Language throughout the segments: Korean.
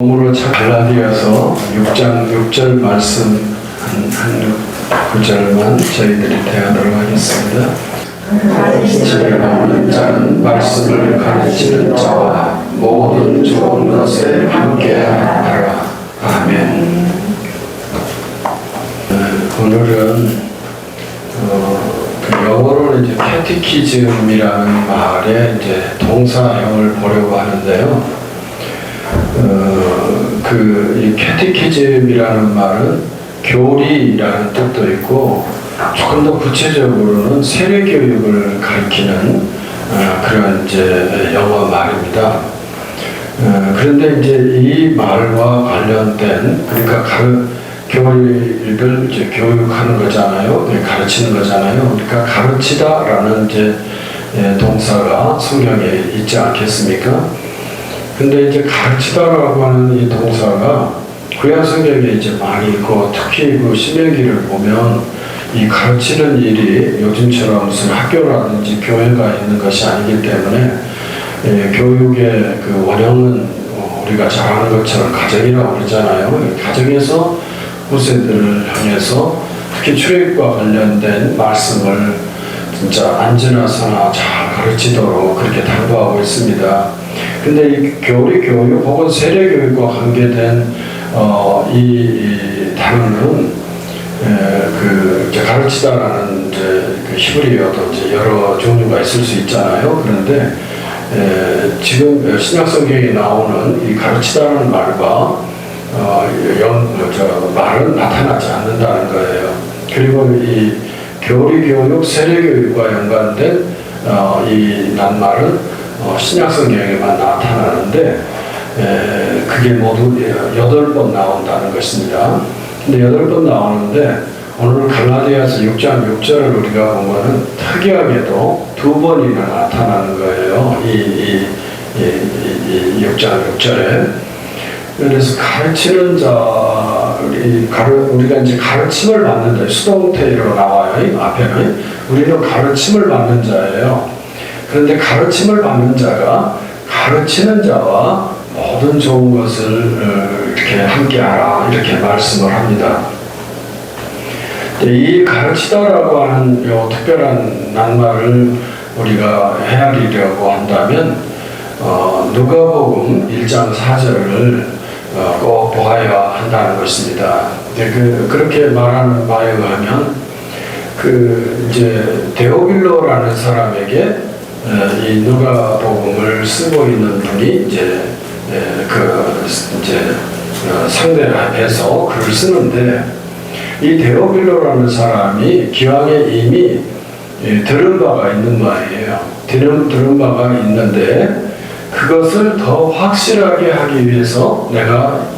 몸으로 갈라디아서 6장 6절 말씀 한 구절만 저희들이 대하도록 하겠습니다. 지혜가 없는 자는 말씀을 가르치는 자와 모든 좋은 것에 함께하라. 아멘. 오늘은 영어로는 이제 캐티키즘이라는 말의 이제 동사형을 보려고 하는데요. 이 캐티키즘이라는 말은 교리라는 뜻도 있고 조금 더 구체적으로는 세례교육을 가리키는 그런 이제 영어 말입니다. 그런데 이제 이 말과 관련된 그러니까 교리를 이제 교육하는 거잖아요. 가르치는 거잖아요. 그러니까 가르치다라는 이제 동사가 성경에 있지 않겠습니까? 근데 이제 가르치다라고 하는 이 동사가 구약 성경에 이제 많이 있고 특히 그 신명기를 보면 이 가르치는 일이 요즘처럼 무슨 학교라든지 교회가 있는 것이 아니기 때문에 교육의 그 원형은 우리가 잘 아는 것처럼 가정이라고 그러잖아요. 가정에서 후세들을 향해서 특히 출애굽과 관련된 말씀을 진짜 안전하서나 잘 가르치도록 그렇게 당부하고 있습니다. 근데 이 교리 교육 혹은 세례 교육과 관계된 이 단어는 이제 가르치다라는 이제 그 히브리어도 이제 여러 종류가 있을 수 있잖아요. 그런데 지금 신약 성경에 나오는 이 가르치다라는 말과 말은 나타나지 않는다는 거예요. 그리고 이 교리 교육, 세례 교육과 연관된 이 낱말은 신약 성경에만 나타나는데 그게 모두 8번 나온다는 것입니다. 근데 8번 나오는데 오늘 갈라디아서 6장 6절을 우리가 보면은 특이하게도 2번이나 나타나는 거예요. 이 6장 6절에. 그래서 가르치는 자, 우리가 이제 가르침을 받는 자, 수동태로 나와요. 앞에는. 우리는 가르침을 받는 자예요. 그런데 가르침을 받는 자가 가르치는 자와 모든 좋은 것을 이렇게 함께하라 이렇게 말씀을 합니다. 이 가르치다라고 하는 요 특별한 낱말을 우리가 헤아리려고 한다면 누가복음 1장 4절을 꼭 보아야 한다는 것입니다. 그렇게 말하는 바에 의하면 이제 데오빌로라는 사람에게 이 누가복음을 쓰고 있는 분이 이제 상대해서 글을 쓰는데 이 데오빌로라는 사람이 기왕에 이미 들은 바가 있는 말이에요. 들은 바가 있는데 그것을 더 확실하게 하기 위해서 내가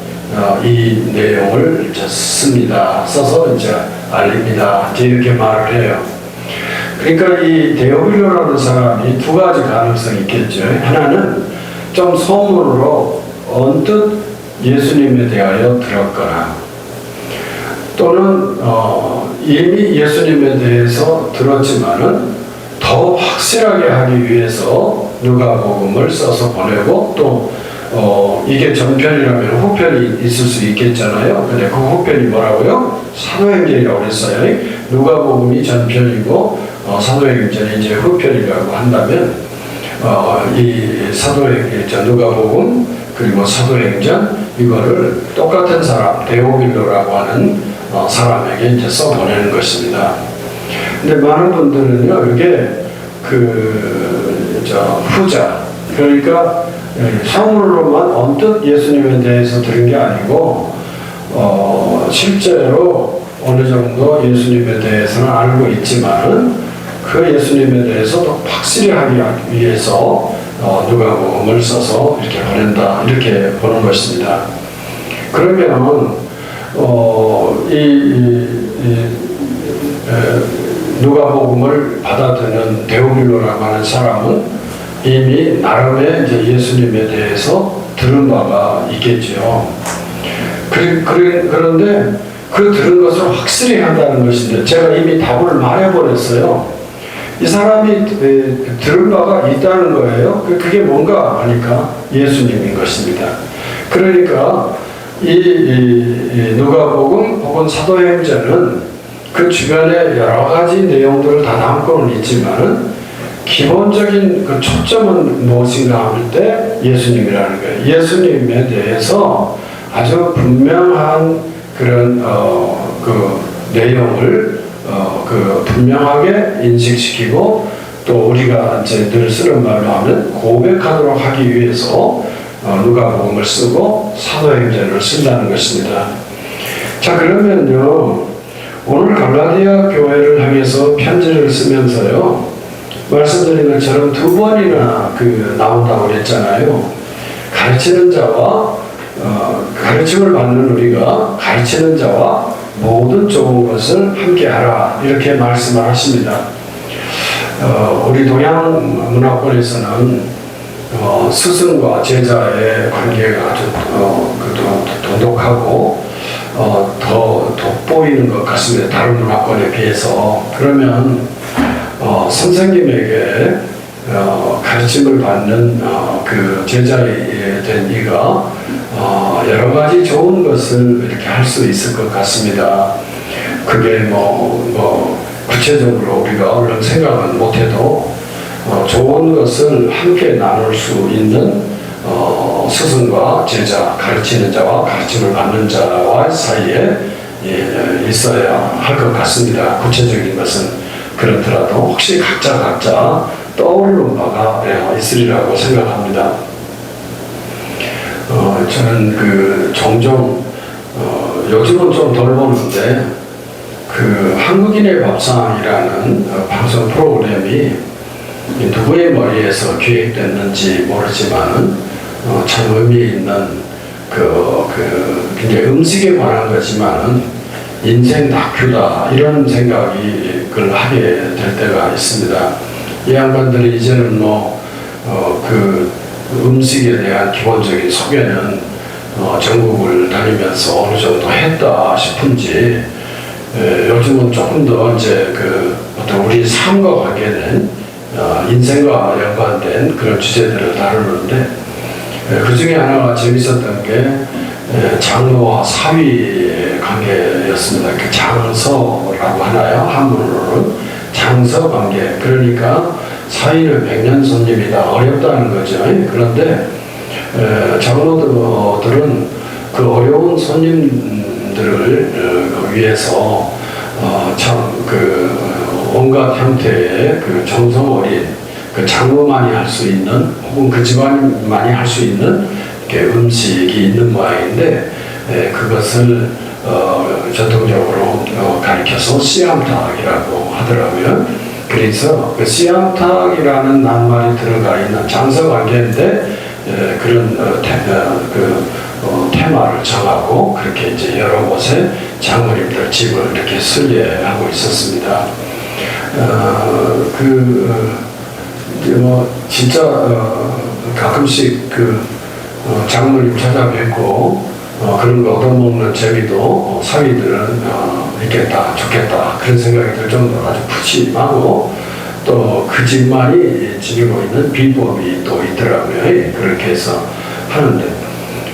이 내용을 씁니다. 써서 이제 알립니다. 이제 이렇게 말을 해요. 그러니까 이 데오빌로라는 사람이 두 가지 가능성이 있겠죠. 하나는 좀 소문으로 언뜻 예수님에 대하여 들었거나 또는 이미 예수님에 대해서 들었지만은 더 확실하게 하기 위해서 누가복음을 써서 보내고 또 이게 전편이라면 후편이 있을 수 있겠잖아요. 근데 그 후편이 뭐라고요? 사도행전이라고 그랬어요. 누가복음이 전편이고 사도행전이 이제 후편이라고 한다면 이 사도행전 누가복음 그리고 사도행전 이거를 똑같은 사람 데오빌로라고 하는 사람에게 이제 써보내는 것입니다. 근데 많은 분들은요 이게 후자 그러니까 소문으로만 언뜻 예수님에 대해서 들은 게 아니고 실제로 어느 정도 예수님에 대해서는 알고 있지만은 그 예수님에 대해서 더 확실히 하기 위해서 누가복음을 써서 이렇게 보낸다 이렇게 보는 것입니다. 그러면 누가복음을 받아들이는 데오빌로라고 하는 사람은 이미 나름의 이제 예수님에 대해서 들은 바가 있겠죠. 그런데 그 들은 것을 확실히 한다는 것인데 제가 이미 답을 말해버렸어요. 이 사람이 들은 바가 있다는 거예요. 그게 뭔가 하니까 예수님인 것입니다. 그러니까 이 누가복음 혹은 사도행전은 그 주변에 여러 가지 내용들을 다 담고는 있지만은 기본적인 그 초점은 무엇인가 할 때 예수님이라는 거예요. 예수님에 대해서 아주 분명한 그런 그 내용을 그 분명하게 인식시키고 또 우리가 이제 늘 쓰는 말로 하면 고백하도록 하기 위해서 누가복음을 쓰고 사도행전을 쓴다는 것입니다. 자, 그러면요, 오늘 갈라디아 교회를 향해서 편지를 쓰면서요, 말씀드린 것처럼 두 번이나 나온다고 그랬잖아요. 가르치는 자와 가르침을 받는 우리가 가르치는 자와 모든 좋은 것을 함께하라, 이렇게 말씀을 하십니다. 우리 동양 문화권에서는 스승과 제자의 관계가 아주 돈독하고 더 돋보이는 것 같습니다. 다른 문화권에 비해서. 그러면 선생님에게 가르침을 받는 그 제자에 된 이가 여러 가지 좋은 것을 이렇게 할 수 있을 것 같습니다. 그게 구체적으로 우리가 얼른 생각은 못해도 좋은 것을 함께 나눌 수 있는 스승과 제자, 가르치는 자와 가르침을 받는 자와 사이에 있어야 할 것 같습니다. 구체적인 것은 그렇더라도 혹시 각자 떠오르는 바가 있으리라고 생각합니다. 저는 종종 요즘은 좀 덜 보는데 한국인의 밥상이라는 방송 프로그램이 누구의 머리에서 기획됐는지 모르지만은 참 의미 있는 굉장히 음식에 관한 거지만은 인생 다큐다, 이런 생각이 하게 될 때가 있습니다. 이 양반들이 이제는 음식에 대한 기본적인 소개는 전국을 다니면서 어느 정도 했다 싶은지 요즘은 조금 더 이제 어떤 우리 삶과 관계된 인생과 연관된 그런 주제들을 다루는데 그 중에 하나가 재밌었던 게 장로와 사위의 관계였습니다. 장서라고 하나요? 한문으로는 장서 관계. 그러니까 사위는 백년 손님이다, 어렵다는 거죠. 그런데 장로들은 그 어려운 손님들을 위해서 온갖 형태의 정성 어린 장로만이 할 수 있는 혹은 그 집안만이 할 수 있는 음식이 있는 모양인데 그것을 전통적으로 가리켜서 씨암탉이라고 하더라고요. 그래서 그 씨암탉이라는 낱말이 들어가 있는 장서관계인데 그런 테마를 정하고 그렇게 이제 여러 곳에 장모님들 집을 이렇게 순례하고 있었습니다. 진짜 가끔씩 장모님 찾아뵙고 그런 거 얻어먹는 재미도 사위들은 있겠다, 좋겠다, 그런 생각이 들 정도로 아주 푸짐하고 또 그 집만이 지니고 있는 비법이 또 있더라고요. 그렇게 해서 하는데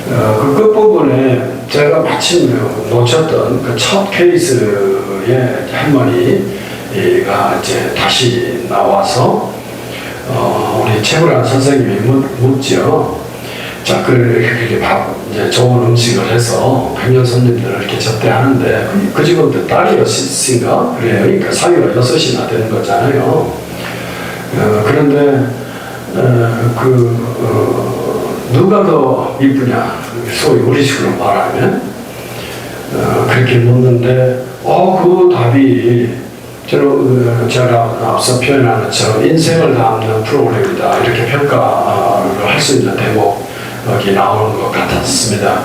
그 끝부분에 제가 마침 놓쳤던 첫 케이스의 할머니가 이제 다시 나와서 우리 최불안 선생님이 묻죠. 자, 그렇게 이제 좋은 음식을 해서 백년 손님들을 이렇게 접대하는데 그 집은 딸이 6인가 그래요. 그러니까 사위가 6이나 되는 거잖아요. 그런데 누가 더 이쁘냐, 소위 우리식으로 말하면 그렇게 묻는데 그 답이 제가 앞서 표현한 것처럼 인생을 담는 프로그램이다, 이렇게 평가를 할 수 있는 대목이 나오는 것 같았습니다.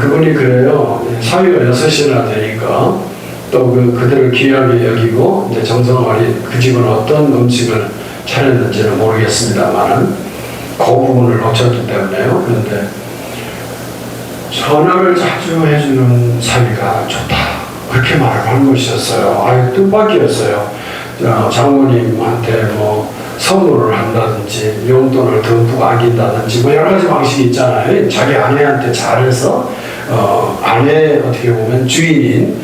그분이 그래요. 사위가 6이나 되니까 또 그들을 귀하게 여기고 이제 정성어린 그 집은 어떤 음식을 차렸는지는 모르겠습니다만은 그 부분을 놓쳤기 때문에요. 그런데 전화를 자주 해주는 사위가 좋다, 그렇게 말을 한 것이었어요. 뜻밖이었어요. 장모님한테 선물을 한다든지 용돈을 듬뿍 안긴다든지 뭐 여러 가지 방식이 있잖아요. 자기 아내한테 잘해서 아내 어떻게 보면 주인인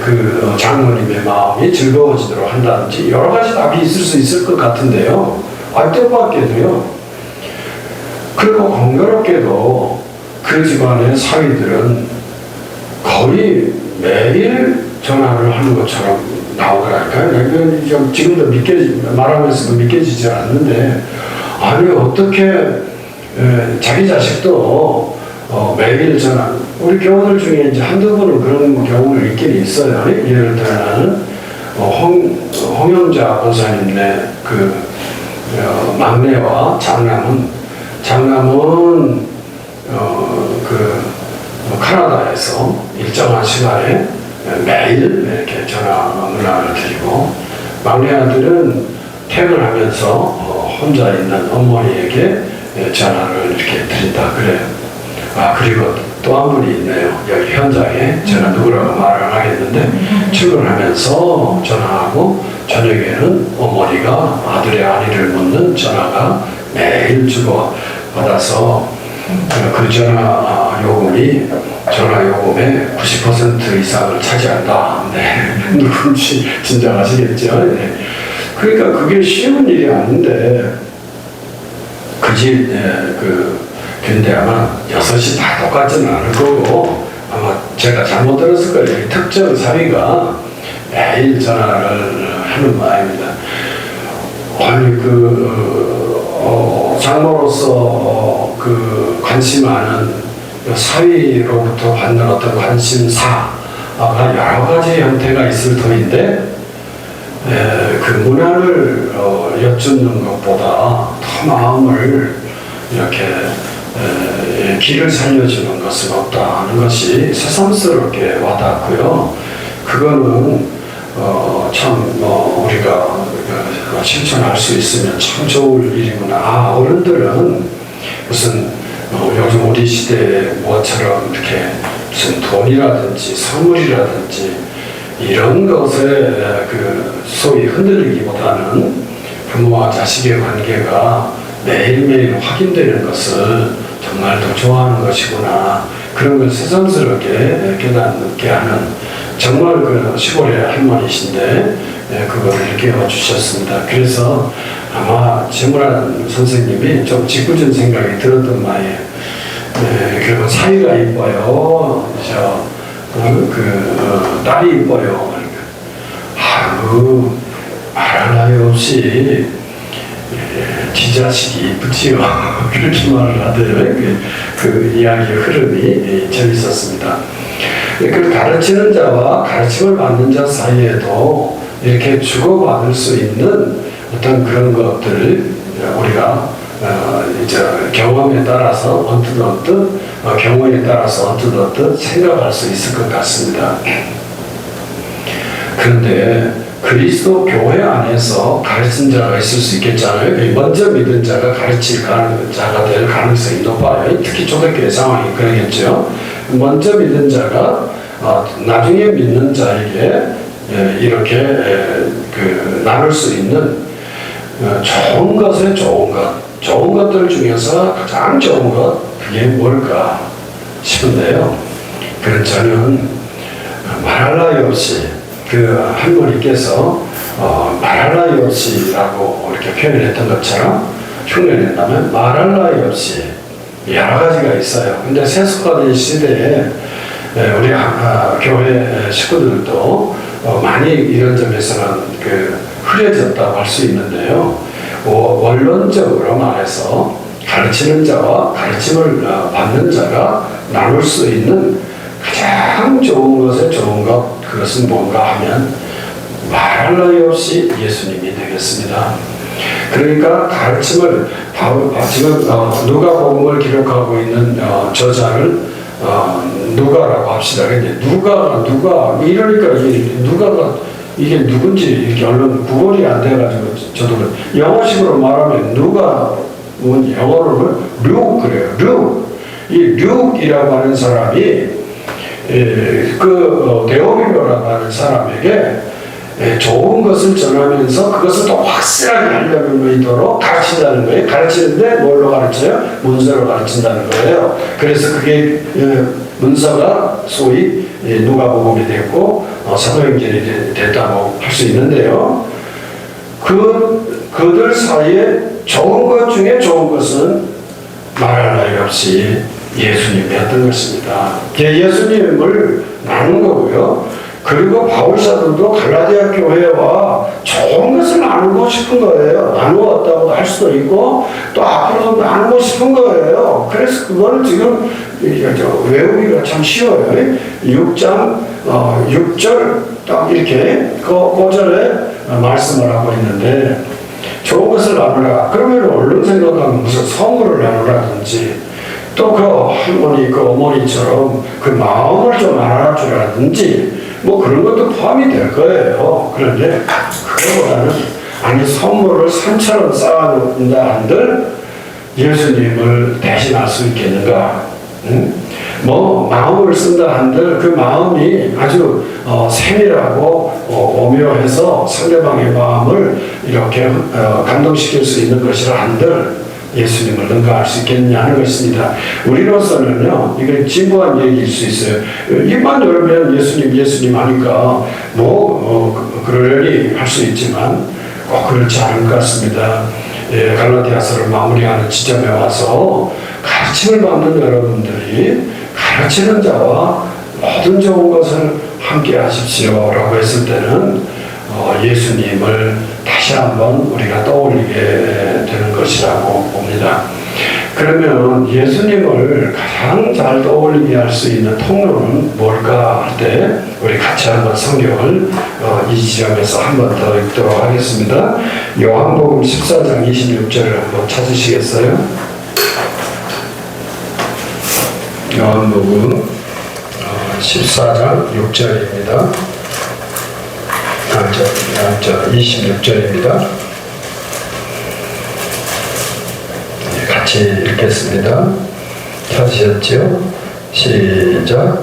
그 장모님의 마음이 즐거워지도록 한다든지 여러 가지 답이 있을 수 있을 것 같은데요. 뜻밖에도요. 그리고 공교롭게도 그 집안의 사위들은 거의 매일 전화를 하는 것처럼 나오더라니까요. 좀 지금도 말하면서도 믿겨지지 않는데, 아니, 어떻게, 자기 자식도, 매일 전화, 우리 교우들 중에 이제 한두 번은 그런 경우를 있긴 있어요. 예를 들어는, 홍영자 권사님네 막내와 장남은, 캐나다에서 일정한 시간에 매일 이렇게 전화 문화를 드리고, 막내 아들은 퇴근하면서 혼자 있는 어머니에게 전화를 이렇게 드린다 그래요. 그리고 또 한 분이 있네요. 여기 현장에 제가 누구라고 말을 안 하겠는데, 출근하면서 전화하고 저녁에는 어머니가 아들의 안위를 묻는 전화가 매일 주고받아서 그 전화 요금이 전화 요금의 90% 이상을 차지한다. 네. 누군지 짐작하시겠죠? 네. 그러니까 그게 쉬운 일이 아닌데, 그 집, 근데 아마 6시 다 똑같지는 않을 거고, 아마 제가 잘못 들었을 거예요. 특정 사위가 매일 전화를 하는 모양입니다. 아니, 장모로서 관심하는 사위로부터 받는 어떤 관심사가 여러 가지 형태가 있을 터인데, 그 문화를 여쭙는 것보다 더 마음을 이렇게 길을 살려주는 것은 없다는 것이 새삼스럽게 와닿고요. 그거는 참 우리가 실천할 수 있으면 참 좋을 일이구나. 어른들은 무슨 요즘 우리 시대에 뭐처럼 이렇게 무슨 돈이라든지 선물이라든지 이런 것에 소위 흔들리기보다는 부모와 자식의 관계가 매일매일 확인되는 것을 정말 더 좋아하는 것이구나. 그런 걸 새삼스럽게 깨닫게 하는 정말 시골의 할머니신데 그걸 일깨워 주셨습니다. 그래서 아마 재물한 선생님이 좀 짓궂은 생각이 들었던 말이에요. 그리고 사위가 이뻐요. 딸이 이뻐요. 말할 나위 없이 지 자식이 이쁘지요. 그렇게 말을 하더라고요. 그 이야기의 흐름이 재밌었습니다. 그 가르치는 자와 가르침을 받는 자 사이에도 이렇게 주고받을 수 있는 어떤 그런 것들을 우리가 경험에 따라서 언뜻 경험에 따라서 언뜻 생각할 수 있을 것 같습니다. 그런데 그리스도 교회 안에서 가르친 자가 있을 수 있겠잖아요. 먼저 믿은 자가 가르칠 자가 될 가능성이 높아요. 특히 초대교회 상황이 그러겠죠. 먼저 믿은 자가 나중에 믿는 자에게 이렇게 나눌 수 있는 좋은 것에 좋은 것들 중에서 가장 좋은 것, 그게 뭘까 싶은데요. 그런 저는 말할 나위 없이 할머니께서 말할 나위 없이라고 이렇게 표현했던 것처럼 흉내낸다면 말할 나위 없이 여러 가지가 있어요. 근데 세속화된 시대에 우리 교회 식구들도 많이 이런 점에서는 흐려졌다고 할 수 있는데요. 원론적으로 말해서 가르치는 자와 가르침을 받는 자가 나눌 수 있는 가장 좋은 것에 좋은 것, 그것은 뭔가 하면 말할 나위 없이 예수님이 되겠습니다. 그러니까 가르침을 지금 누가복음을 기록하고 있는 저자를 누가라고 합시다. 근데 누가 이러니까 누가가 이게 누군지 이렇게 얼른 구분이 안 돼가지고 저도 영어식으로 말하면 누가 영어로는 룩 그래요. 이 룩이라고 하는 사람이 데오빌로라고 하는 사람에게 좋은 것을 전하면서 그것을 또 확실하게 하려는 의도로 가르친다는 거예요. 가르치는데 뭘로 가르쳐요? 문서로 가르친다는 거예요. 그래서 그게 문서가 소위 누가복음이 됐고 사도행전이 됐다고 할 수 있는데요. 그들 사이에 좋은 것 중에 좋은 것은 말할 나위 없이 예수님이었던 것입니다. 예수님을 나눈 거고요. 그리고 바울사도도 갈라디아 교회와 좋은 것을 나누고 싶은 거예요. 나누었다고 할 수도 있고 또 앞으로도 나누고 싶은 거예요. 그래서 그거는 지금 외우기가 참 쉬워요. 6장 6절 딱 이렇게 고절에 말씀을 하고 있는데 좋은 것을 나누라. 그러면 얼른 생각하면 무슨 선물을 나누라든지 또 그 할머니 그 어머니처럼 그 마음을 좀 알아주라든지 뭐 그런 것도 포함이 될 거예요. 그런데 그거보다는 아니 선물을 산처럼 쌓아놓는다 한들 예수님을 대신할 수 있겠는가? 뭐 마음을 쓴다 한들 그 마음이 아주 세밀하고 오묘해서 상대방의 마음을 이렇게 감동시킬 수 있는 것이라 한들 예수님을 능가할 수 있겠느냐는 것입니다. 우리로서는요, 이게 진부한 얘기일 수 있어요. 입만 열면 예수님 하니까 그러려니 할 수 있지만 꼭 그렇지 않은 것 같습니다. 갈라디아서를 마무리하는 지점에 와서 가르침을 받는 여러분들이 가르치는 자와 모든 좋은 것을 함께 하십시오 라고 했을 때는 예수님을 다시 한번 우리가 떠올리게 되는 것이라고 봅니다. 그러면 예수님을 가장 잘 떠올리게 할 수 있는 통로는 뭘까 할 때 우리 같이 한번 성경을 이 지점에서 한 번 더 읽도록 하겠습니다. 요한복음 14장 26절을 한번 찾으시겠어요? 요한복음 14장 6절입니다. 26절입니다. 같이 읽겠습니다. 찾으셨죠? 시작.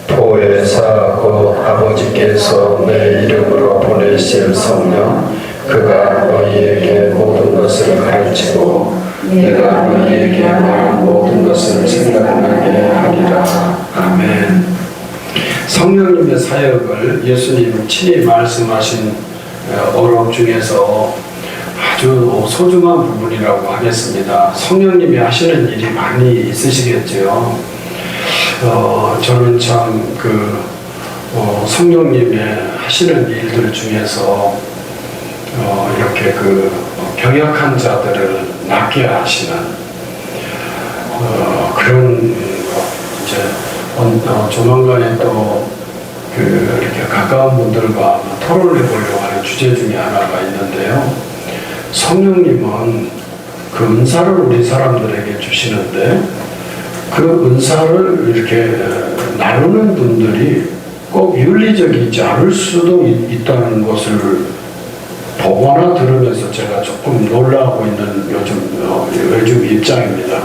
보혜사 곧 아버지께서 내 이름으로 보내실 성령 그가 너희에게 모든 것을 가르치고 내가 너희에게 말한 모든 것을 생각나게 하리라. 아멘. 성령님의 사역을 예수님 친히 말씀하신 어록 중에서 아주 소중한 부분이라고 하겠습니다. 성령님이 하시는 일이 많이 있으시겠죠. 저는 참 성령님의 하시는 일들 중에서 이렇게 병약한 자들을 낫게 하시는 그런 이제 조만간에 또 이렇게 가까운 분들과 토론을 해보려고 하는 주제 중에 하나가 있는데요. 성령님은 그 은사를 우리 사람들에게 주시는데 그 은사를 이렇게 나누는 분들이 꼭 윤리적이지 않을 수도 있다는 것을 보거나 들으면서 제가 조금 놀라고 있는 요즘 입장입니다.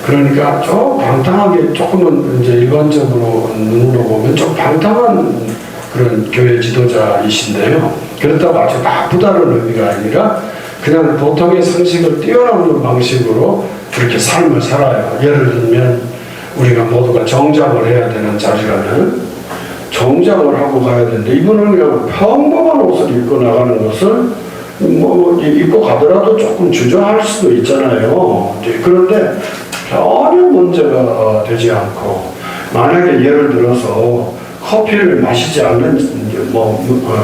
그러니까 좀 방탕하게 조금은 이제 일반적으로 눈으로 보면 좀 방탕한 그런 교회 지도자이신데요. 그렇다고 아주 나쁘다는 의미가 아니라 그냥 보통의 상식을 뛰어넘는 방식으로 그렇게 삶을 살아요. 예를 들면 우리가 모두가 정장을 해야 되는 자리라면 정장을 하고 가야 되는데 이분은 그냥 평범한 옷을 입고 나가는 것을 입고 가더라도 조금 주저할 수도 있잖아요. 그런데 전혀 문제가 되지 않고 만약에 예를 들어서 커피를 마시지 않는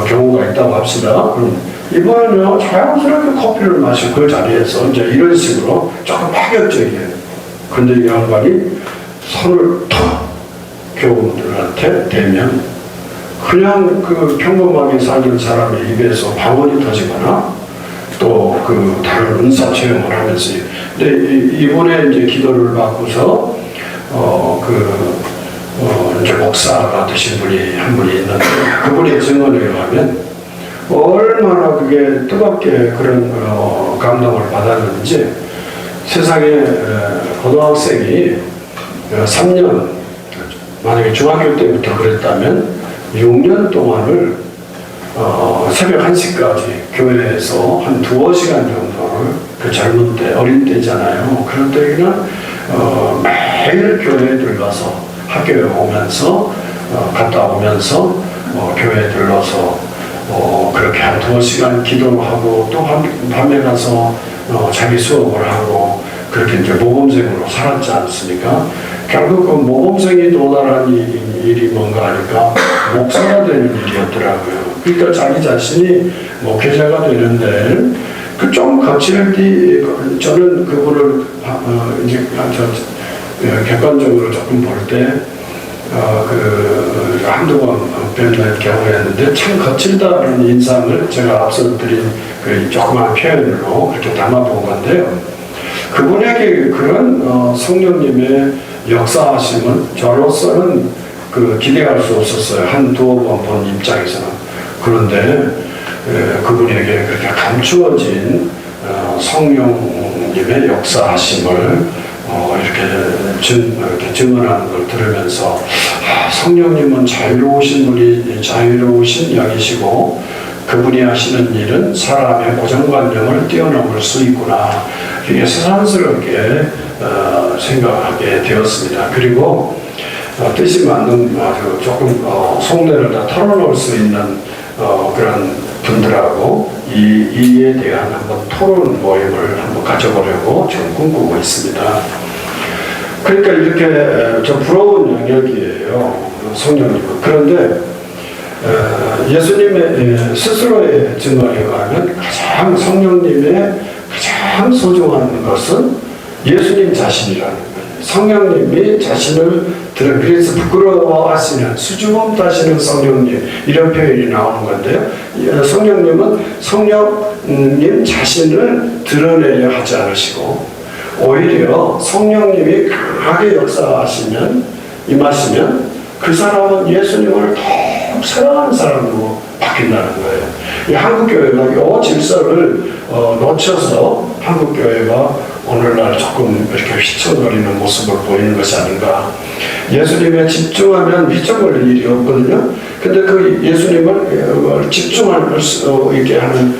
경우가 있다고 합시다. 그럼 이번에는 자연스럽게 커피를 마시고 그 자리에서 이제 이런 식으로 조금 파격적이에요. 근데 이 양반이 손을 탁 교우들한테 대면 그냥 평범하게 사는 사람의 입에서 방언이 터지거나 또 다른 은사 체험을 하면서 근데 이번에 이제 기도를 받고서 이제 목사가 되신 분이 한 분이 있는데 그분의 증언을 하면 얼마나 그게 뜨겁게 그런 감동을 받았는지 세상에 고등학생이 3년 만약에 중학교 때부터 그랬다면 6년 동안을 새벽 1시까지 교회에서 한 2~5시간 정도를 그 젊은 때, 어린 때잖아요. 그런 때에는 매일 교회에 들러서 학교에 오면서 갔다 오면서 교회에 들러서 그렇게 한 2~5시간 기도하고 또 밤에 가서 자기 수업을 하고 그렇게 이제 모범생으로 살았지 않습니까? 결국 그 모범생이 도달한 일이 뭔가 하니까 목사가 되는 일이었더라고요. 그러니까 자기 자신이 목회자가 되는데 그 좀 거칠디 저는 그거를 이제 객관적으로 조금 볼 때 한두 번 뵙는 경우였는데 참 거칠다는 인상을 제가 앞서 드린 그 조그마한 표현으로 그렇게 담아본 건데요. 그분에게 그런 성령님의 역사하심은 저로서는 기대할 수 없었어요. 한두 번 본 입장에서는. 그런데 그분에게 그렇게 감추어진 성령님의 역사하심을 이렇게 증언하는 걸 들으면서 성령님은 자유로우신 영이시고 그분이 하시는 일은 사람의 고정관념을 뛰어넘을 수 있구나. 이게 새삼스럽게 생각하게 되었습니다. 그리고 뜻이 맞는 아주 조금 속내를 다 털어놓을 수 있는 그런 분들하고 이 일에 대한 한번 토론 모임을 한번 가져보려고 지금 꿈꾸고 있습니다. 그러니까 이렇게 좀 부러운 영역이에요. 성령님은. 그런데 예수님의 스스로의 증언에 의하면 가장 성령님의 가장 소중한 것은 예수님 자신이라는 거예요. 성령님이 자신을 그래서 부끄러워하시는 수줍음 타시는 성령님 이런 표현이 나오는 건데요. 성령님은 성령님 자신을 드러내려 하지 않으시고 오히려 성령님이 강하게 역사하시면 임하시면 그 사람은 예수님을 더욱 사랑하는 사람으로 바뀐다는 거예요. 이 한국교회가 이 질서를 놓쳐서 한국교회가 오늘날 조금 이렇게 휘청거리는 모습을 보이는 것이 아닌가. 예수님에 집중하면 휘청거릴 일이 없거든요. 근데 그 예수님을 집중할 수 있게 하는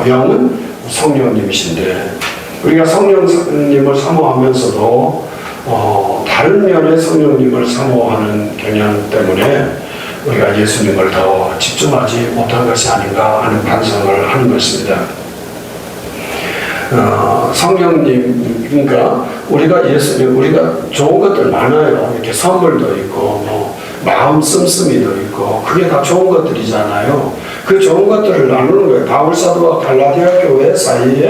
영은 성령님이신데 우리가 성령님을 사모하면서도 다른 면의 성령님을 사모하는 경향 때문에 우리가 예수님을 더 집중하지 못한 것이 아닌가 하는 반성을 하는 것입니다. 성령님, 그러니까 우리가 좋은 것들 많아요. 이렇게 선물도 있고, 마음 씀씀이도 있고, 그게 다 좋은 것들이잖아요. 그 좋은 것들을 나누는 거예요. 바울사도와 갈라디아 교회 사이에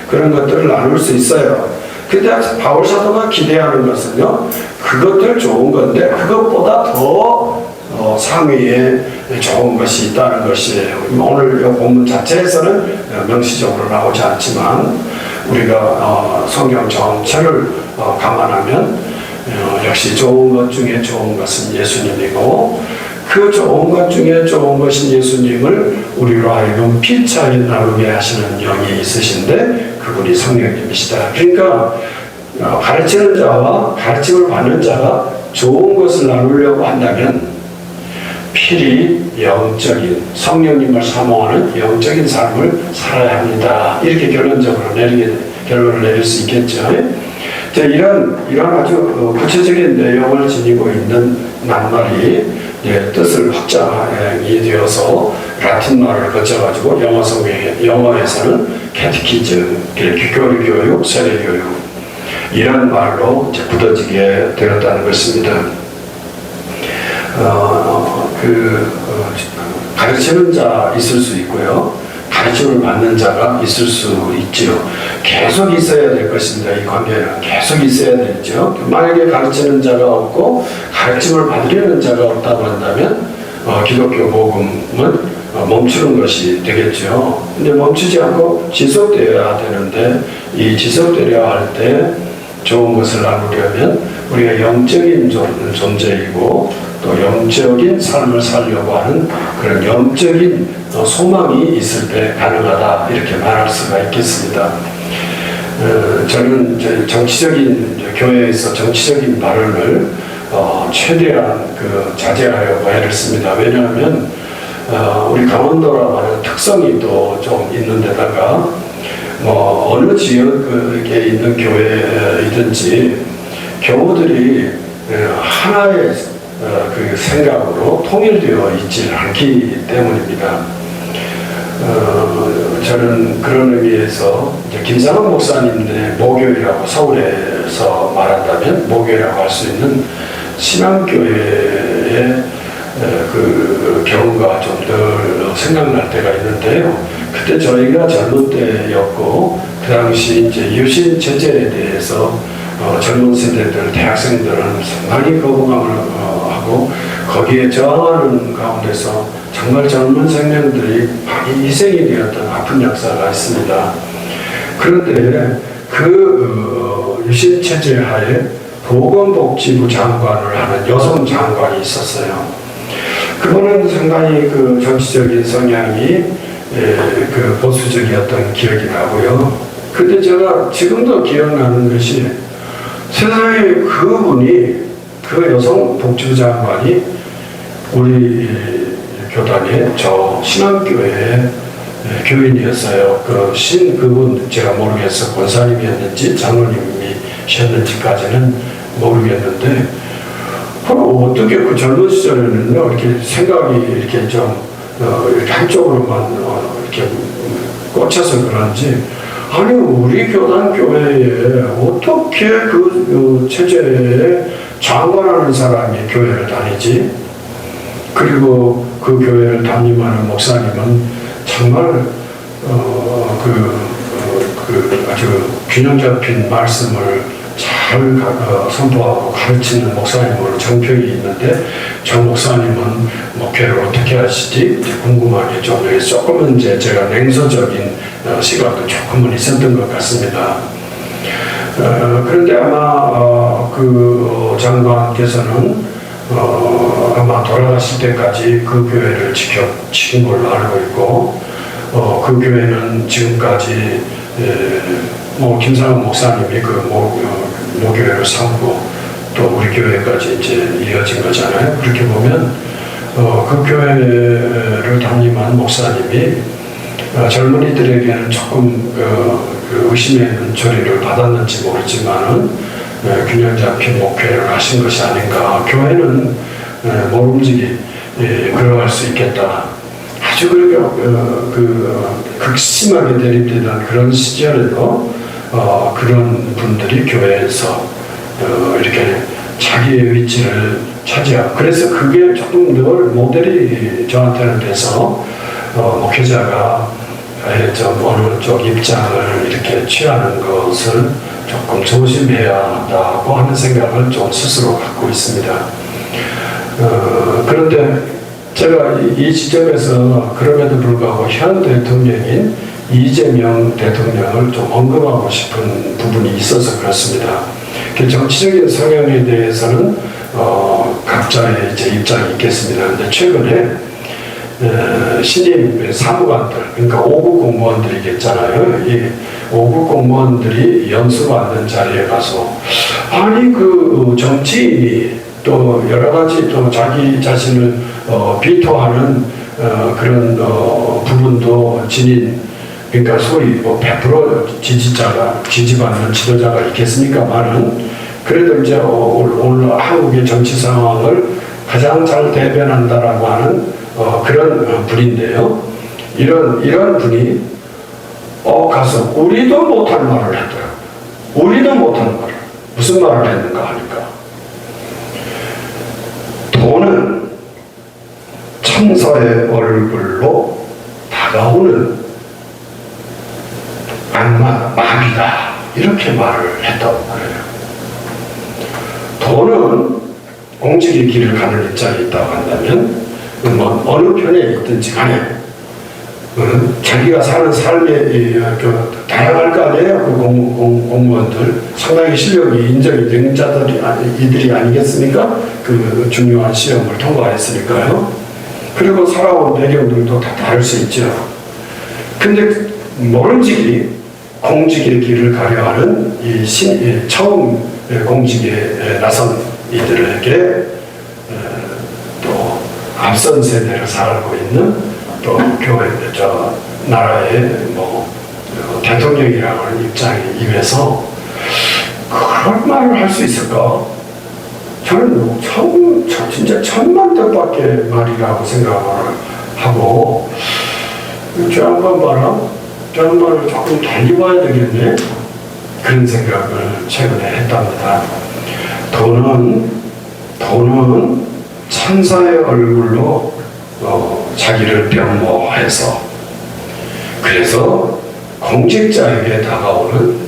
그런 것들을 나눌 수 있어요. 근데 바울사도가 기대하는 것은요, 그것들 좋은 건데, 그것보다 더 상위에 좋은 것이 있다는 것이에요. 오늘 이 본문 자체에서는 명시적으로 나오지 않지만 우리가 성경 전체를 감안하면 역시 좋은 것 중에 좋은 것은 예수님이고 그 좋은 것 중에 좋은 것인 예수님을 우리로 하여금 피차에 나누게 하시는 영이 있으신데 그분이 성령님이시다. 그러니까 가르치는 자와 가르침을 받는 자가 좋은 것을 나누려고 한다면 필히 영적인 성령님을 사모하는 영적인 삶을 살아야 합니다. 이렇게 결론적으로 결론을 내릴 수 있겠죠. 이런 아주 구체적인 내용을 지니고 있는 낱말이 뜻을 확장이 되어서 라틴말을 거쳐가지고 영어에서는 캐티키즘, 교육, 세례교육 이런 말로 굳어지게 되었다는 것입니다. 가르치는 자 있을 수 있고요. 가르침을 받는 자가 있을 수 있죠. 계속 있어야 될 것입니다. 이 관계는 계속 있어야 되죠. 만약에 가르치는 자가 없고 가르침을 받으려는 자가 없다고 한다면 기독교 복음은 멈추는 것이 되겠죠. 근데 멈추지 않고 지속되어야 되는데 이 지속되어야 할 때 좋은 것을 나누려면 우리가 영적인 존재이고 또 영적인 삶을 살려고 하는 그런 영적인 소망이 있을 때 가능하다 이렇게 말할 수가 있겠습니다. 저는 교회에서 정치적인 발언을 최대한 자제하려고 애를 씁니다. 왜냐하면 우리 강원도라는 특성이 또 좀 있는 데다가 뭐 어느 지역에 있는 교회이든지 교우들이 하나의 그 생각으로 통일되어 있지 않기 때문입니다. 저는 그런 의미에서 김상원 목사님의 모교회라고 서울에서 말한다면 모교회라고 할 수 있는 신앙교회의 그 경우가 좀 늘 생각날 때가 있는데요. 그때 저희가 젊은 때였고 그 당시 이제 유신 체제에 대해서 젊은 세대들, 대학생들은 상당히 거부감을 하고 거기에 저항하는 가운데서 정말 젊은 생명들이 희생이 되었던 아픈 역사가 있습니다. 그런데 그 유신 체제 하에 보건복지부 장관을 하는 여성 장관이 있었어요. 그분은 상당히 그 정치적인 성향이 그 보수적이었던 기억이 나고요. 근데 제가 지금도 기억나는 것이 세상에 그분이 그 여성복지부 장관이 우리 교단의 저 신앙교회의 교인이었어요. 그분 제가 모르겠어 권사님이었는지 장로님이셨는지까지는 모르겠는데 어떻게 그 젊은 시절에는 이렇게 생각이 이렇게 좀 이렇게 한쪽으로만 이렇게 꽂혀서 그런지 아니 우리 교단 교회에 어떻게 그 체제에 장관하는 사람이 교회를 다니지? 그리고 그 교회를 담임하는 목사님은 정말 아주 균형 잡힌 말씀을 잘 선포하고 가르치는 목사님으로 정평이 있는데 저 목사님은 목회를 어떻게 하시지? 궁금하게 좀 조금은 이제 제가 냉소적인 시각도 조금은 있었던 것 같습니다. 그런데 아마 그 장관께서는 아마 돌아가실 때까지 그 교회를 지킨 걸로 알고 있고 그 교회는 지금까지 김상원 목사님이 모교회를 삼고 또 우리 교회까지 이제 이어진 거잖아요. 그렇게 보면 그 교회를 담임한 목사님이 젊은이들에게는 조금 의심의 눈초리를 받았는지 모르지만은 균형 잡힌 목회를 하신 것이 아닌가. 교회는 모름지기 그러할 수 있겠다. 아주 극심하게 대립되던 그런 시절에도 그런 분들이 교회에서 이렇게 자기의 위치를 차지하고 그래서 그게 조금 늘 모델이 저한테는 돼서 목회자가 좀 어느 쪽 입장을 이렇게 취하는 것을 조금 조심해야 한다고 하는 생각을 좀 스스로 갖고 있습니다. 그런데 제가 이 지점에서 그럼에도 불구하고 현 대통령인 이재명 대통령을 좀 언급하고 싶은 부분이 있어서 그렇습니다. 그 정치적인 성향에 대해서는 각자의 이제 입장이 있겠습니다. 근데 최근에 신임 사무관들, 그러니까 5급 공무원들이겠잖아요. 이 5급 공무원들이 연수받는 자리에 가서 아니 그 정치인이 또 여러 가지 또 자기 자신을 비토하는 그런 부분도 지닌 그러니까 소위 100% 지지받는 지도자가 있겠습니까만은 그래도 이제 오늘 한국의 정치 상황을 가장 잘 대변한다라고 하는 그런 분인데요. 이런 분이 가서 우리도 못할 말을 했더라고요. 우리도 못하는 말을 무슨 말을 했는가 하니까 돈은 천사의 얼굴로 다가오는 악마, 마귀다 이렇게 말을 했다고 말해요. 돈은 공직의 길을 가는 입장에 있다고 한다면 뭐 어느 편에 있든지 간에 자기가 사는 삶의 다양할 거 아니에요. 그 공무원들 상당히 실력이 인정이 된 자들이 이들이 아니겠습니까? 그 중요한 시험을 통과했으니까요. 그리고 살아온 배경들도 다 다를 수 있죠. 근데 모름지기 공직의 길을 가려하는 처음 공직에 나선 이들에게 또 앞선 세대를 살고 있는 또 교회 나라의 대통령이라는 입장에 임해서 그런 말을 할 수 있을까? 저는 진짜 천만 뜻밖의 말이라고 생각을 하고, 저 양반 봐라, 저 양반을 조금 달리 봐야 되겠네, 그런 생각을 최근에 했답니다. 돈은 천사의 얼굴로 자기를 변모해서, 그래서 공직자에게 다가오는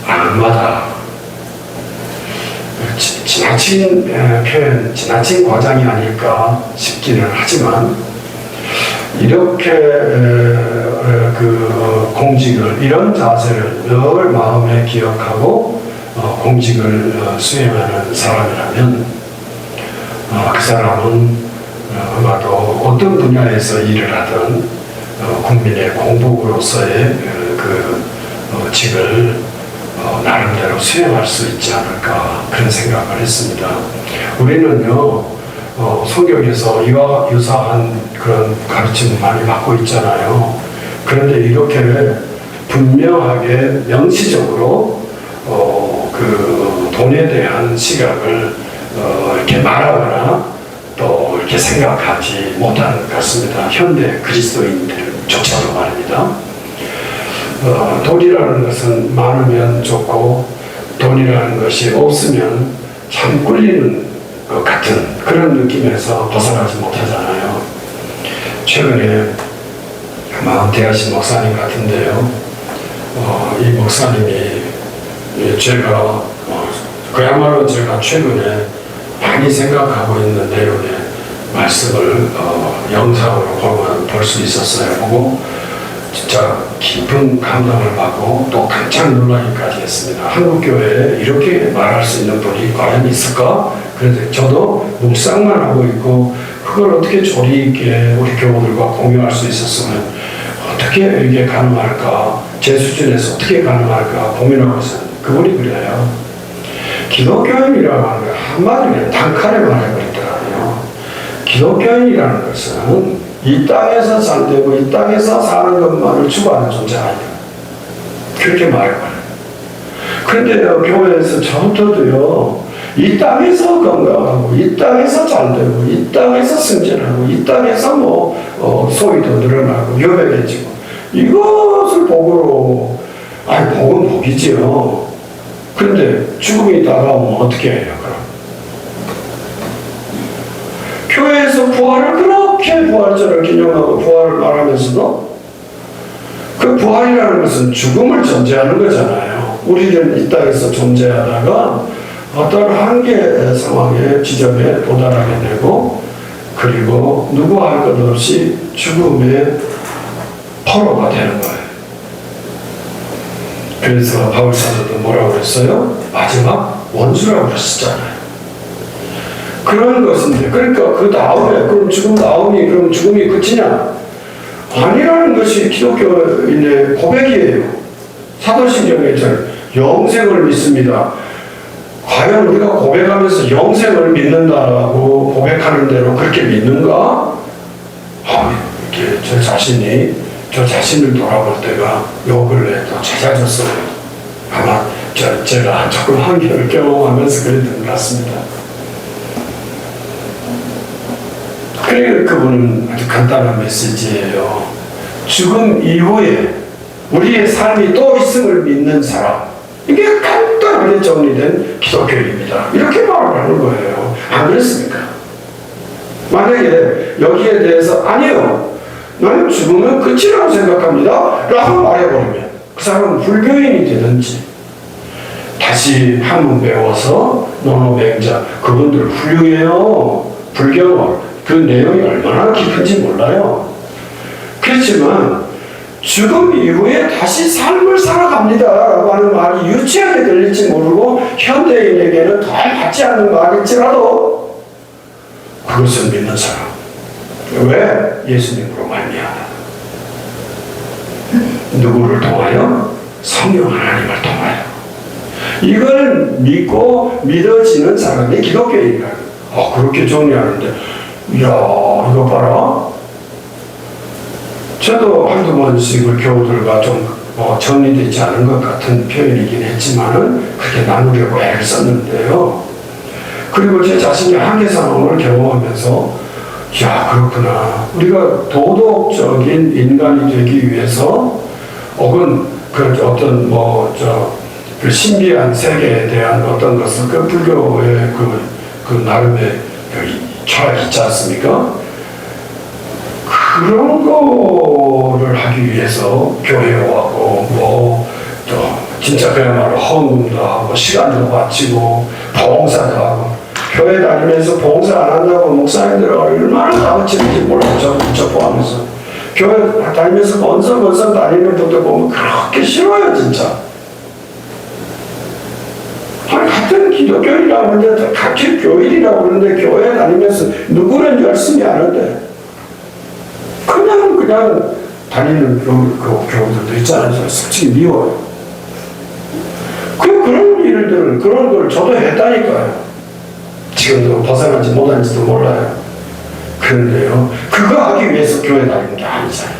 악마다. 지나친 표현, 지나친 과장이 아닐까 싶기는 하지만, 이렇게 공직을, 이런 자세를 늘 마음에 기억하고 공직을 수행하는 사람이라면 그 사람은 아마도 어떤 분야에서 일을 하든 국민의 공복으로서의 직을 나름대로 수행할 수 있지 않을까, 그런 생각을 했습니다. 우리는요, 성경에서 이와 유사한 그런 가르침을 많이 받고 있잖아요. 그런데 이렇게 분명하게 명시적으로 돈에 대한 시각을 이렇게 말하거나 또 이렇게 생각하지 못하는 것 같습니다. 현대 그리스도인들조차도 말입니다. 돈이라는 것은 많으면 좋고, 돈이라는 것이 없으면 참 꿀리는 것 같은 그런 느낌에서 벗어나지 못하잖아요. 최근에 아마 대하신 목사님 같은데요, 이 목사님이 그야말로 제가 최근에 많이 생각하고 있는 내용의 말씀을 영상으로 볼 수 있었어요. 보고 진짜 깊은 감동을 받고 또 깜짝 놀라기까지 했습니다. 한국교회에 이렇게 말할 수 있는 분이 과연 있을까? 그런데 저도 묵상만 하고 있고, 그걸 어떻게 조리 있게 우리 교우들과 공유할 수 있었으면 어떻게 이게 가능할까, 제 수준에서 어떻게 가능할까 고민하고 있었는데, 그분이 그래요. 기독교인이라고 하는 걸 한마디로 단칼에 말해버리더라고요. 기독교인이라는 것은 이 땅에서 살되고 이 땅에서 사는 것만을 추구하는 존재가 아니다, 그렇게 말해버려요. 그런데요, 교회에서 저부터도요, 이 땅에서 건강하고, 이 땅에서 잘되고, 이 땅에서 승진하고, 이 땅에서 소위도 늘어나고 유명해지고, 이것을 복으로, 복은 복이지요. 그런데 죽음이 다가오면 어떻게 해요, 그럼? 교회에서 부활을 그렇게 부활절을 기념하고 부활을 말하면서도, 그 부활이라는 것은 죽음을 전제하는 거잖아요. 우리는 이 땅에서 존재하다가 어떤 한계 상황의 지점에 도달하게 되고, 그리고 누구 할 것 없이 죽음의 포로가 되는 거예요. 그래서 바울 사도도 뭐라고 그랬어요? 마지막 원수라고 그랬었잖아요. 그런 것인데, 그러니까 그 다음에 그럼 죽음이 끝이냐? 아니라는 것이 기독교인의 고백이에요. 사도신경에 영생을 믿습니다. 과연 우리가 고백하면서 영생을 믿는다라고 고백하는 대로 그렇게 믿는가? 이렇게 저 자신을 돌아볼 때가 요 근래 또 찾아졌어요. 아마 제가 조금 한계를 경험하면서 그랬던 것 같습니다. 그러니까 그분은 아주 간단한 메시지예요. 죽음 이후에 우리의 삶이 또 있음을 믿는 사람, 이게 간단하게 정리된 기독교입니다. 이렇게 말을 하는 거예요. 안 그렇습니까? 만약에 여기에 대해서 아니요, 나는 죽으면 끝이라고 생각합니다 라고 말해버리면 그 사람은 불교인이 되든지, 다시 한번 배워서 노노맹자, 그분들 훌륭해요. 불교 그 내용이 얼마나 깊은지 몰라요. 그렇지만 죽음 이후에 다시 삶을 살아갑니다 라고 하는 말이 유치하게 들릴지 모르고 현대인에게는 더 맞지 않는 말일지라도 그것을 믿는 사람. 왜? 예수님으로 말미암아. 누구를 통하여? 성령 하나님을 통하여. 이걸 믿고 믿어지는 사람이 기독교인이라는. 그렇게 정리하는데, 이야, 이거 봐라. 저도 한두 번씩 우리 교우들과 좀 정리되지 않은 것 같은 표현이긴 했지만은 그렇게 나누려고 애를 썼는데요. 그리고 제 자신의 한계 상황을 경험하면서 야, 그렇구나. 우리가 도덕적인 인간이 되기 위해서 혹은 그 어떤 그 신비한 세계에 대한 어떤 것을 그 불교의 그 나름의 그 철학이 있지 않습니까? 그런 거를 하기 위해서 교회에 와고 또 진짜 그야말로 헌금도 하고 시간도 바치고 봉사도 하고 교회 다니면서 봉사 안 한다고 목사님들 얼마나 가르치는지 몰라요. 저 포함해서 교회 다니면서 건성 다니는 분들 보면 그렇게 싫어요 진짜. 같은 기독교인이라고 하는데 같이 교인이라고 그러는데 교회 다니면서 누구는 열심히 하는데 그냥 다니는 교우들도 있잖아요. 솔직히 미워요. 그런 일들을 그런 걸 저도 했다니까요. 지금도 벗어나지 못한지도 몰라요. 그런데요, 그거 하기 위해서 교회 다니는 게 아니잖아요.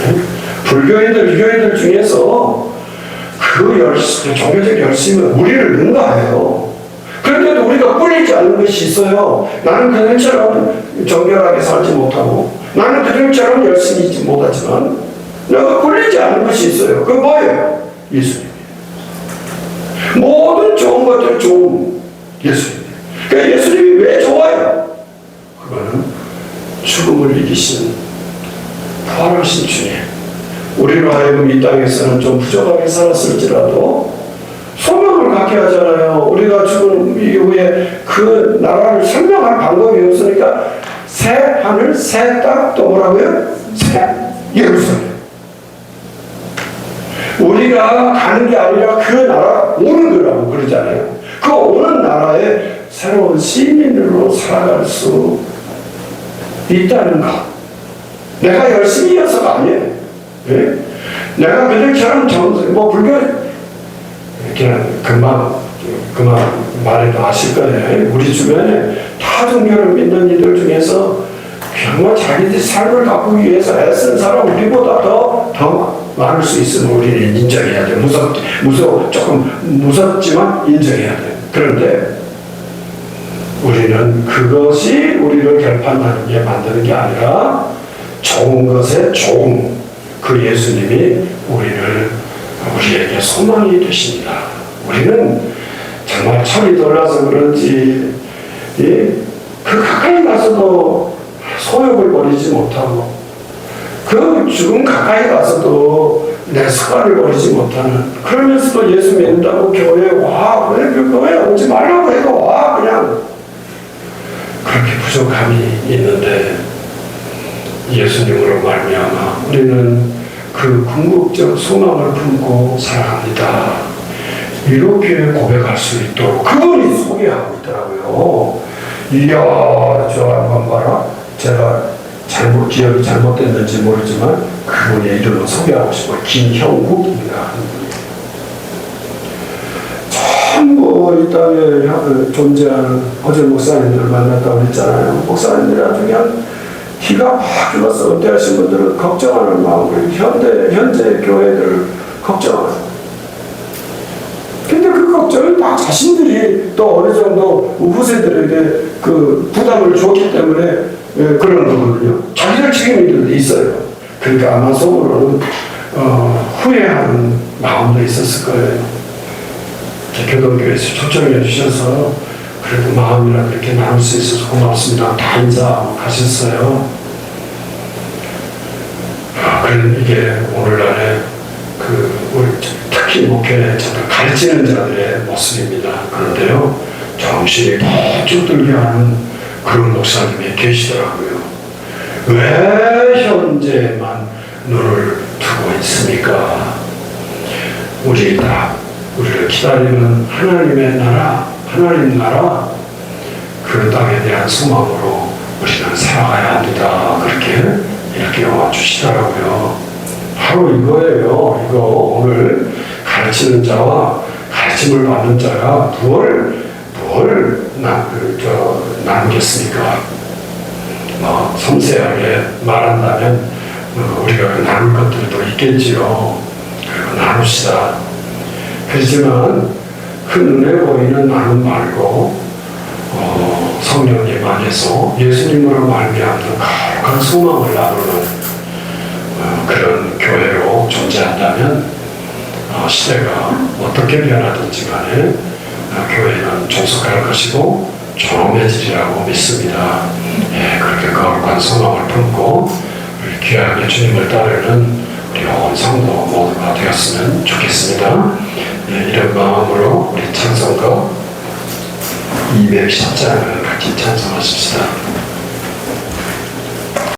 네? 불교인들 중에서 종교적 열심은 우리를 능가해요. 그런데도 우리가 꿀리지 않는 것이 있어요. 나는 그들처럼 정결하게 살지 못하고 나는 그들처럼 열심히 있지 못하지만 내가 꿀리지 않는 것이 있어요. 그건 뭐예요? 예수님이에요. 모든 좋은 것들 좋은 예수님이에요. 그러니까 예수님이 왜 좋아요? 그거는 죽음을 이기신 부활하신 주님. 우리로 하여금 이 땅에서는 좀 부족하게 살았을지라도 소망을 갖게 하잖아요. 우리가 죽은 이후에 그 나라를 설명할 방법이 없으니까 새 하늘, 새 땅, 또 뭐라고요? 새 예루살렘. 우리가 가는 게 아니라 그 나라 오는 거라고 그러잖아요. 그 오는 나라에 새로운 시민으로 살아갈 수 있다는 것. 내가 열심히 해서가 아니에요. 네? 내가 그들처럼 불교 그냥 그만 말해도 아실 거예요. 우리 주변에 타 종교를 믿는 이들 중에서 정말 자기들 삶을 바꾸기 위해서 애쓴 사람 우리보다 더 많을 수 있으면 우리는 인정해야 돼요. 조금 무섭지만 인정해야 돼요. 그런데 우리는 그것이 우리를 결판나게 만드는 게 아니라 좋은 것에 좋은 그 예수님이 우리에게 소망이 되십니다. 우리는 정말 철이 덜나서 그런지 그 가까이 가서도 소욕을 버리지 못하고 그 죽음 가까이 가서도 내 습관을 버리지 못하는 그러면서도 예수 믿는다고 교회에 와 왜 교회에 오지 말라고 해도 와 그냥 그렇게 부족함이 있는데 예수님으로 말미암아 우리는 그 궁극적 소망을 품고 살아갑니다. 이렇게 고백할 수 있도록 그분이 소개하고 있더라고요. 이야 저 한번 봐라. 제가 기억이 잘못됐는지 모르지만 그분의 이름을 소개하고 싶어요. 김형국입니다. 전부 이 땅에 존재하는 어제 목사님들 만났다고 했잖아요. 목사님들이 아주 그냥 기가 팍 죽었어. 은퇴하신 분들은 걱정하는 마음으로 현재 교회들을 걱정하는. 근데 그 걱정은 다 자신들이 또 어느 정도 우부세들에게 그 부담을 줬기 때문에 그런 거거든요. 자기들 책임이 있어요. 그러니까 아마 속으로는 후회하는 마음도 있었을 거예요. 교동교회에서 초청해 주셔서 그래도 마음이라도 이렇게 나눌 수 있어서 고맙습니다. 다 인사하셨어요. 그런 이게 오늘날의 우리 특히 목회자들 가르치는 자들의 모습입니다. 그런데요, 정신이 푹 들게 하는 그런 목사님이 계시더라고요. 왜 현재만 눈을 두고 있습니까? 우리를 기다리는 하나님의 나라, 하나님 나라, 그 땅에 대한 소망으로 우리는 살아가야 합니다. 그렇게 이렇게 주시더라고요. 바로 이거예요. 이거 오늘 가르치는 자와 가르침을 받는 자가 뭘 나누겠습니까? 섬세하게 말한다면 우리가 나눌 것들도 있겠지요. 그리고 나눕시다. 그렇지만 그 눈에 보이는 나눔 말고 성령님 안에서 예수님으로 말미암는 거룩한 소망을 나누는 그런 교회로 존재한다면 시대가 어떻게 변하든지 간에 교회는 종속할 것이고 존엄해지리라고 믿습니다. 그렇게 거룩한 소망을 품고 우리 귀하게 주님을 따르는 우리 온 성도 모두가 되었으면 좋겠습니다. 이런 마음으로 우리 찬송가 210장을 같이 찬송하십시다.